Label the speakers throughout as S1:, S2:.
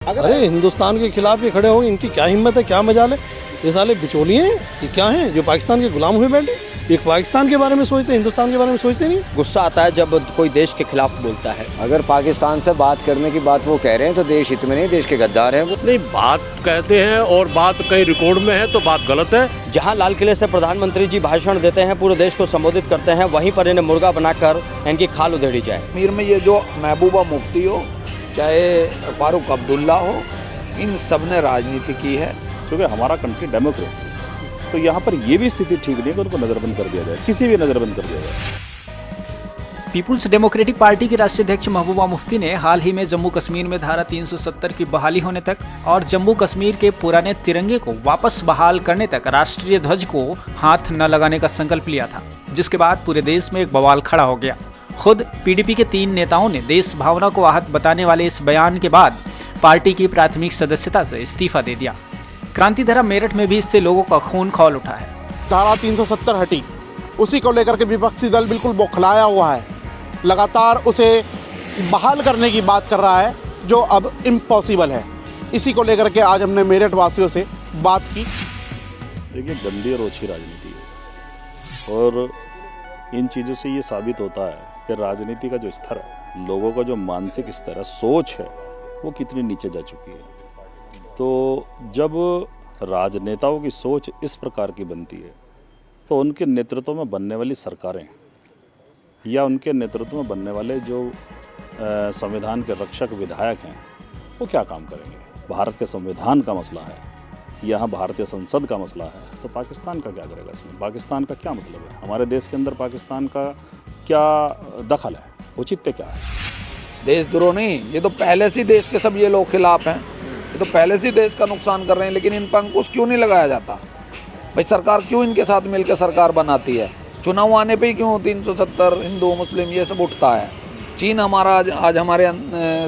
S1: अरे हिंदुस्तान के खिलाफ ये खड़े हो, इनकी क्या हिम्मत है, क्या मजाल है। ये साले बिचौलिए हैं, ये क्या हैं जो पाकिस्तान के गुलाम हुए बैठे। एक पाकिस्तान के बारे में सोचते, हिंदुस्तान के बारे में सोचते नहीं।
S2: गुस्सा आता है जब कोई देश के खिलाफ बोलता है।
S3: अगर पाकिस्तान से बात करने की बात वो कह रहे हैं तो देश हित में नहीं, देश के गद्दार हैं वो।
S4: नहीं, बात कहते हैं और बात कहीं रिकॉर्ड में है तो बात गलत है।
S2: जहां लाल किले से प्रधानमंत्री जी भाषण देते हैं, पूरे देश को संबोधित करते हैं, वहीं पर इन्हें मुर्गा बनाकर इनकी खाल उधेड़ी जाए।
S5: कश्मीर में ये जो महबूबा मुफ्ती हो, चाहे फारूक अब्दुल्ला हो, इन सब ने राजनीति की है।
S6: क्योंकि हमारा कंट्री डेमोक्रेसी है, तो यहाँ पर ये भी स्थिति ठीक नहीं है कि उनको नज़रबंद कर दिया जाए, किसी भी नज़रबंद कर दिया जाए।
S7: पीपुल्स डेमोक्रेटिक पार्टी के राष्ट्रीय अध्यक्ष महबूबा मुफ्ती ने हाल ही में जम्मू कश्मीर में धारा 370 की बहाली होने तक और जम्मू कश्मीर के पुराने तिरंगे को वापस बहाल करने तक राष्ट्रीय ध्वज को हाथ न लगाने का संकल्प लिया था, जिसके बाद पूरे देश में एक बवाल खड़ा हो गया। खुद पीडीपी के 3 नेताओं ने देश भावना को आहत बताने वाले इस बयान के बाद पार्टी की प्राथमिक सदस्यता से इस्तीफा दे दिया। क्रांतिधारा मेरठ में भी इससे लोगों का खून खौल उठा है।
S8: धारा 370 हटी, उसी को लेकर के विपक्षी दल बिल्कुल बौखलाया हुआ है, लगातार उसे बहाल करने की बात कर रहा है जो अब इम्पॉसिबल है। इसी को लेकर के आज हमने मेरठ वासियों से बात की।
S6: देखिए, गंदी और ओछी राजनीति है और इन चीज़ों से ये साबित होता है कि राजनीति का जो स्तर है, लोगों का जो मानसिक स्तर है, सोच है, वो कितनी नीचे जा चुकी है। तो जब राजनेताओं की सोच इस प्रकार की बनती है तो उनके नेतृत्व में बनने वाली सरकारें या उनके नेतृत्व में बनने वाले जो संविधान के रक्षक विधायक हैं, वो क्या काम करेंगे। भारत के संविधान का मसला है, यहाँ भारतीय संसद का मसला है, तो पाकिस्तान का क्या करेगा इसमें। पाकिस्तान का क्या मतलब है, हमारे देश के अंदर पाकिस्तान का क्या दखल है, औचित्य क्या है।
S5: देशद्रोह नहीं, ये तो पहले से देश के सब ये लोग खिलाफ हैं, ये तो पहले से देश का नुकसान कर रहे हैं, लेकिन इन पर अंकुश क्यों नहीं लगाया जाता। भाई सरकार क्यों इनके साथ मिलकर सरकार बनाती है। चुनाव आने पे ही क्यों 370 हिंदू मुस्लिम ये सब उठता है। चीन हमारा आज हमारे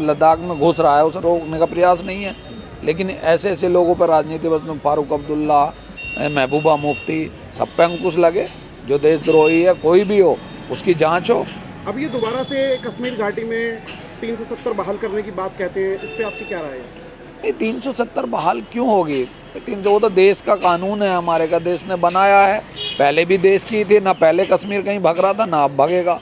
S5: लद्दाख में घुस रहा है, उसे रोकने का प्रयास नहीं है। लेकिन ऐसे ऐसे लोगों पर राजनीति बस फारूक अब्दुल्ला, महबूबा मुफ्ती, सब पे अंकुश लगे। जो देशद्रोही है कोई भी हो, उसकी जाँच हो।
S8: अब ये दोबारा से कश्मीर घाटी में 370 बहाल करने की बात कहते हैं, इस पर आपकी क्या राय है।
S5: नहीं, 370 बहाल क्यों होगी। 300 वो तो देश का कानून है, हमारे का देश ने बनाया है। पहले भी देश की थी ना, पहले कश्मीर कहीं भग रहा था ना अब भगेगा।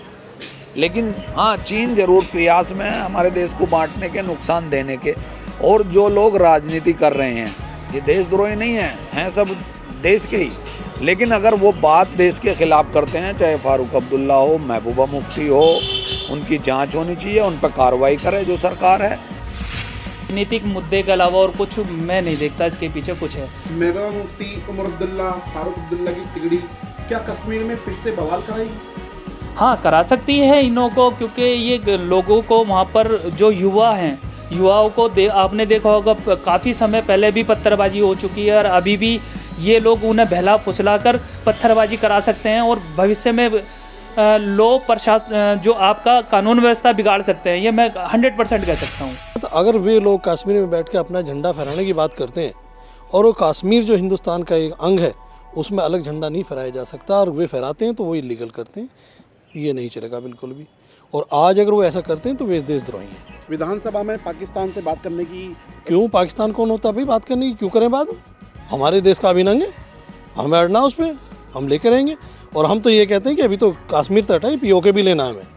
S5: लेकिन हाँ, चीन जरूर प्रयास में है हमारे देश को बांटने के, नुकसान देने के। और जो लोग राजनीति कर रहे हैं ये देशद्रोही नहीं हैं सब देश के ही। लेकिन अगर वो बात देश के खिलाफ करते हैं, चाहे फारूक अब्दुल्ला हो, महबूबा मुफ्ती हो, उनकी जांच होनी चाहिए, उन पर कार्रवाई करे जो सरकार है।
S9: राजनीतिक मुद्दे के अलावा और कुछ मैं नहीं देखता, इसके पीछे कुछ है।
S8: महबूबा मुफ्ती, उमर अब्दुल्ला, फारूक अब्दुल्ला की तिगड़ी क्या कश्मीर में फिर से बवाल कराएगी।
S9: हाँ, करा सकती है इन्हों को, क्योंकि ये लोगों को वहाँ पर जो युवा हैं, युवाओं को आपने देखा होगा काफ़ी समय पहले भी पत्थरबाजी हो चुकी है और अभी भी ये लोग उन्हें बहला फुसला कर पत्थरबाजी करा सकते हैं और भविष्य में लो प्रशासन जो आपका कानून व्यवस्था बिगाड़ सकते हैं। ये मैं 100% कह सकता हूँ।
S1: तो अगर वे लोग कश्मीर में बैठ के अपना झंडा फहराने की बात करते हैं और वो कश्मीर जो हिंदुस्तान का एक अंग है उसमें अलग झंडा नहीं फहराया जा सकता और वे फहराते हैं तो वो इलीगल करते हैं, ये नहीं चलेगा बिल्कुल भी। और आज अगर वो ऐसा करते हैं तो वे देशद्रोही हैं।
S8: विधानसभा में पाकिस्तान से बात करने की
S1: क्यों, पाकिस्तान कौन होता है भाई बात करने की, क्यों करें बात। हमारे देश का अभिन्न अंग है, हमें अड़ना उस पर, हम लेकर रहेंगे। और हम तो ये कहते हैं कि अभी तो कश्मीर तक हटाई, पीओके भी लेना है हमें।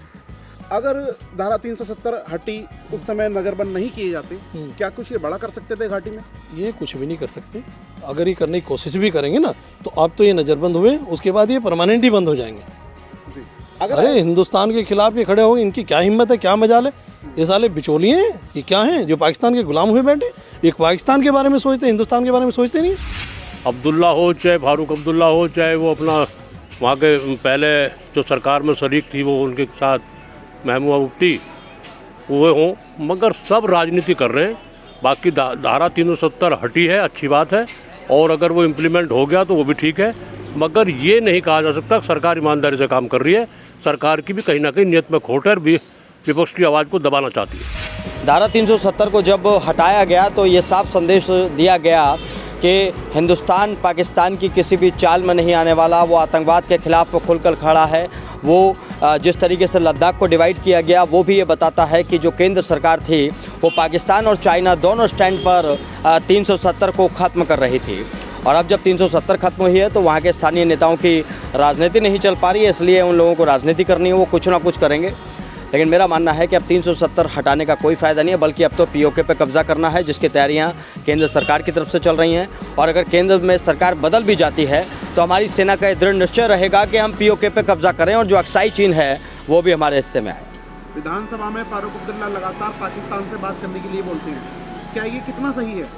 S8: अगर धारा 370 हटी, उस समय नगरबंद नहीं किए जाते, क्या कुछ ये बड़ा कर सकते थे घाटी में।
S1: ये कुछ भी नहीं कर सकते। अगर ये करने की कोशिश भी करेंगे ना तो अब तो ये नज़रबंद हुए, उसके बाद ये परमानेंट ही बंद हो जाएंगे। अरे हिंदुस्तान के खिलाफ ये खड़े हो, इनकी क्या हिम्मत है, क्या मजाल है। ये साले बिचौलिए हैं, ये क्या हैं जो पाकिस्तान के गुलाम हुए बैठे। एक पाकिस्तान के बारे में सोचते, हिंदुस्तान के बारे में सोचते नहीं।
S4: अब्दुल्ला हो चाहे फारूक अब्दुल्ला हो, चाहे वो अपना वहाँ के पहले जो सरकार में शरीक थी वो उनके साथ महबूबा मुफ्ती हुए हों, मगर सब राजनीति कर रहे हैं। बाकी धारा 370 हटी है, अच्छी बात है, और अगर वो इम्प्लीमेंट हो गया तो वो भी ठीक है। मगर ये नहीं कहा जा सकता सरकार ईमानदारी से काम कर रही है। सरकार की भी कहीं ना कहीं नियत में खोट है, विपक्ष की आवाज़ को दबाना चाहती है।
S2: धारा 370 को जब हटाया गया तो ये साफ संदेश दिया गया कि हिंदुस्तान पाकिस्तान की किसी भी चाल में नहीं आने वाला। वो आतंकवाद के खिलाफ खुलकर खड़ा है, वो जिस तरीके से लद्दाख को डिवाइड किया गया वो भी ये बताता है कि जो केंद्र सरकार थी वो पाकिस्तान और चाइना दोनों स्टैंड पर 370 को ख़त्म कर रही थी। और अब जब 370 खत्म हुई है तो वहाँ के स्थानीय नेताओं की राजनीति नहीं चल पा रही है, इसलिए उन लोगों को राजनीति करनी है, वो कुछ ना कुछ करेंगे। लेकिन मेरा मानना है कि अब 370 हटाने का कोई फ़ायदा नहीं है, बल्कि अब तो पीओके पे कब्जा करना है, जिसकी तैयारियां केंद्र सरकार की तरफ से चल रही हैं। और अगर केंद्र में सरकार बदल भी जाती है तो हमारी सेना का दृढ़ निश्चय रहेगा कि हम पीओके पे कब्जा करें और जो अक्साई चीन है वो भी हमारे हिस्से में आए।
S8: विधानसभा में फारूक अब्दुल्ला लगातार पाकिस्तान से बात करने के लिए बोलते हैं, क्या ये कितना सही है?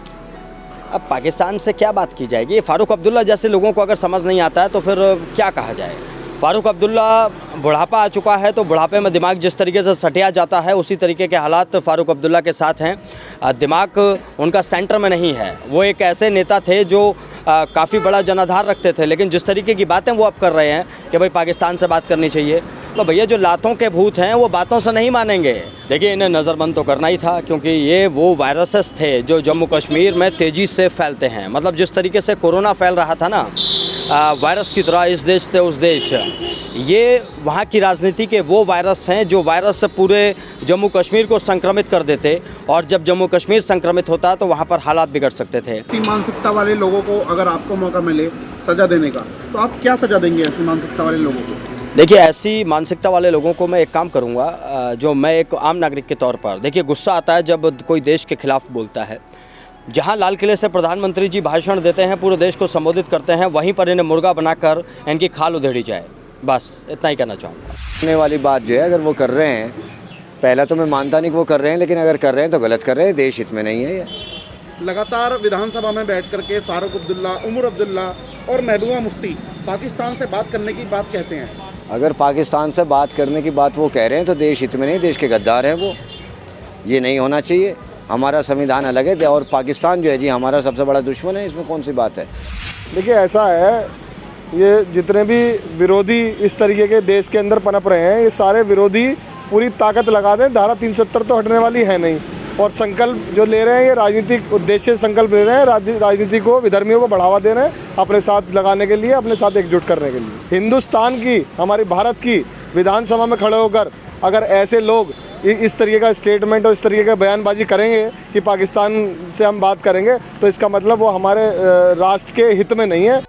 S2: अब पाकिस्तान से क्या बात की जाएगी? फारूक अब्दुल्ला जैसे लोगों को अगर समझ नहीं आता है तो फिर क्या कहा जाए। फारूक अब्दुल्ला बुढ़ापा आ चुका है, तो बुढ़ापे में दिमाग जिस तरीके से सटिया जाता है उसी तरीके के हालात फारूक अब्दुल्ला के साथ हैं। दिमाग उनका सेंटर में नहीं है। वो एक ऐसे नेता थे जो काफ़ी बड़ा जनाधार रखते थे, लेकिन जिस तरीके की बातें वो अब कर रहे हैं कि भाई पाकिस्तान से बात करनी चाहिए, तो भैया जो लातों के भूत हैं वो बातों से नहीं मानेंगे। देखिए, इन्हें नज़रबंद तो करना ही था, क्योंकि ये वो वायरसेस थे जो जम्मू कश्मीर में तेज़ी से फैलते हैं। मतलब जिस तरीके से कोरोना फैल रहा था ना वायरस की तरह इस देश से उस देश, ये वहाँ की राजनीति के वो वायरस हैं जो वायरस से पूरे जम्मू कश्मीर को संक्रमित कर देते, और जब जम्मू कश्मीर संक्रमित होता तो वहाँ पर हालात बिगड़ सकते थे।
S8: ऐसी मानसिकता वाले लोगों को अगर आपको मौका मिले सजा देने का, तो आप क्या सजा देंगे ऐसी मानसिकता वाले लोगों को?
S2: देखिए, ऐसी मानसिकता वाले लोगों को मैं एक काम करूंगा, जो मैं एक आम नागरिक के तौर पर, देखिए गुस्सा आता है जब कोई देश के खिलाफ बोलता है। जहां लाल किले से प्रधानमंत्री जी भाषण देते हैं, पूरे देश को संबोधित करते हैं, वहीं पर इन्हें मुर्गा बनाकर इनकी खाल उधेड़ी जाए। बस इतना ही कहना चाहूँगा।
S3: करने वाली बात जो है, अगर वो कर रहे हैं, पहला तो मैं मानता नहीं कि वो कर रहे हैं, लेकिन अगर कर रहे हैं तो गलत कर रहे हैं, देश हित में नहीं है ये।
S8: लगातार विधानसभा में बैठ करके फारूक अब्दुल्ला, उमर अब्दुल्ला और महबूबा मुफ्ती पाकिस्तान से बात करने की बात कहते हैं।
S3: अगर पाकिस्तान से बात करने की बात वो कह रहे हैं तो देश हित में नहीं, देश के गद्दार हैं वो। ये नहीं होना चाहिए। हमारा संविधान अलग है और पाकिस्तान जो है जी हमारा सबसे बड़ा दुश्मन है, इसमें कौन सी बात है।
S10: देखिए, ऐसा है, ये जितने भी विरोधी इस तरीके के देश के अंदर पनप रहे हैं, ये सारे विरोधी पूरी ताकत लगा दें, धारा 370 तो हटने वाली है नहीं। और संकल्प जो ले रहे हैं ये राजनीतिक उद्देश्य से संकल्प ले रहे हैं, राजनीति को, विधर्मियों को बढ़ावा दे रहे हैं अपने साथ लगाने के लिए, अपने साथ एकजुट करने के लिए। हिंदुस्तान की, हमारी भारत की विधानसभा में खड़े होकर अगर ऐसे लोग इस तरीके का स्टेटमेंट और इस तरीके का बयानबाजी करेंगे कि पाकिस्तान से हम बात करेंगे, तो इसका मतलब वो हमारे राष्ट्र के हित में नहीं है।